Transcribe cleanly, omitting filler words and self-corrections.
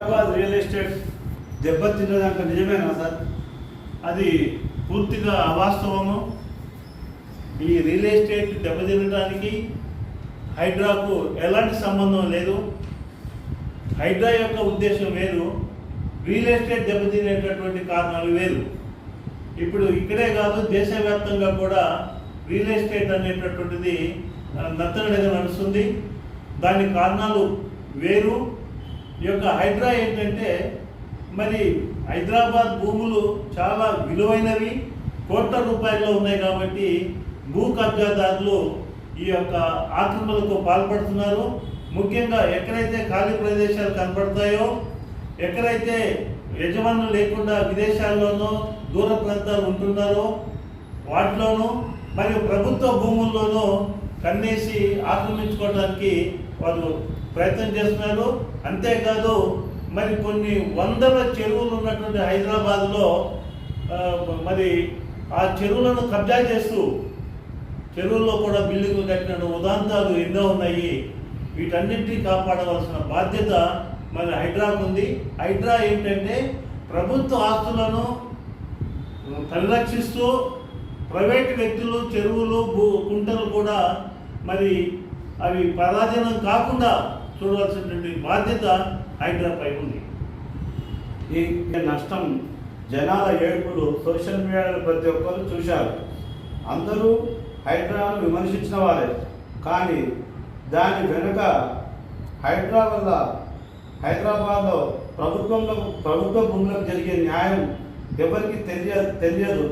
Hyderabad real estate దెబ్బతిన్నదంటే నిజమేనా sir? అది పూర్తిగా అవాస్తవము. ఈ రియల్ ఎస్టేట్ దెబ్బతినడానికి హైడ్రాకు ఎలాంటి సంబంధం లేదు. హైడ్రా యొక్క ఉద్దేశం వేరు, రియల్ ఎస్టేట్ దెబ్బతినేటటువంటి కారణాలు వేరు. ఇప్పుడు ఇక్కడే కాదు, దేశవ్యాప్తంగా కూడా రియల్ ఎస్టేట్ అనేటటువంటిది నత్తనడిగా నడుస్తుంది. దాని కారణాలు వేరు. ఈ యొక్క హైడ్రా ఏంటంటే, మరి హైదరాబాద్ భూములు చాలా విలువైనవి, కోట్ల రూపాయల్లో ఉన్నాయి కాబట్టి భూ కబ్జాదారులు ఈ యొక్క ఆక్రమణలకు పాల్పడుతున్నారు. ముఖ్యంగా ఎక్కడైతే ఖాళీ ప్రదేశాలు కనపడతాయో, ఎక్కడైతే యజమానులు లేకుండా విదేశాల్లోనూ దూర ప్రాంతాలు ఉంటున్నారో వాటిలోనూ, మరియు ప్రభుత్వ భూముల్లోనూ కన్నేసి ఆక్రమించుకోవడానికి వాళ్ళు ప్రయత్నం చేస్తున్నారు. అంతేకాదు, మరి కొన్ని వందల చెరువులు ఉన్నటువంటి హైదరాబాద్లో మరి ఆ చెరువులను కబ్జా చేస్తూ చెరువుల్లో కూడా బిల్డింగ్లు కట్టిన ఉదాంతాలు ఎన్నో ఉన్నాయి. వీటన్నింటినీ కాపాడవలసిన బాధ్యత మరి హైడ్రాకు ఉంది. హైడ్రా ఏంటంటే, ప్రభుత్వ ఆస్తులను పరిరక్షిస్తూ ప్రైవేట్ వ్యక్తులు చెరువులు కుంటలు కూడా మరి అవి పరాధీనం కాకుండా చూడవలసినటువంటి బాధ్యత హైడ్రాపై ఉంది. ఈ నష్టం, జనాల ఏడుపులు సోషల్ మీడియాలో ప్రతి ఒక్కరు చూశారు. అందరూ హైడ్రాను విమర్శించిన వారే, కానీ దాని వెనుక హైడ్రా వల్ల హైదరాబాద్లో ప్రభుత్వ భూములకు జరిగే న్యాయం ఎవరికి తెలియదు.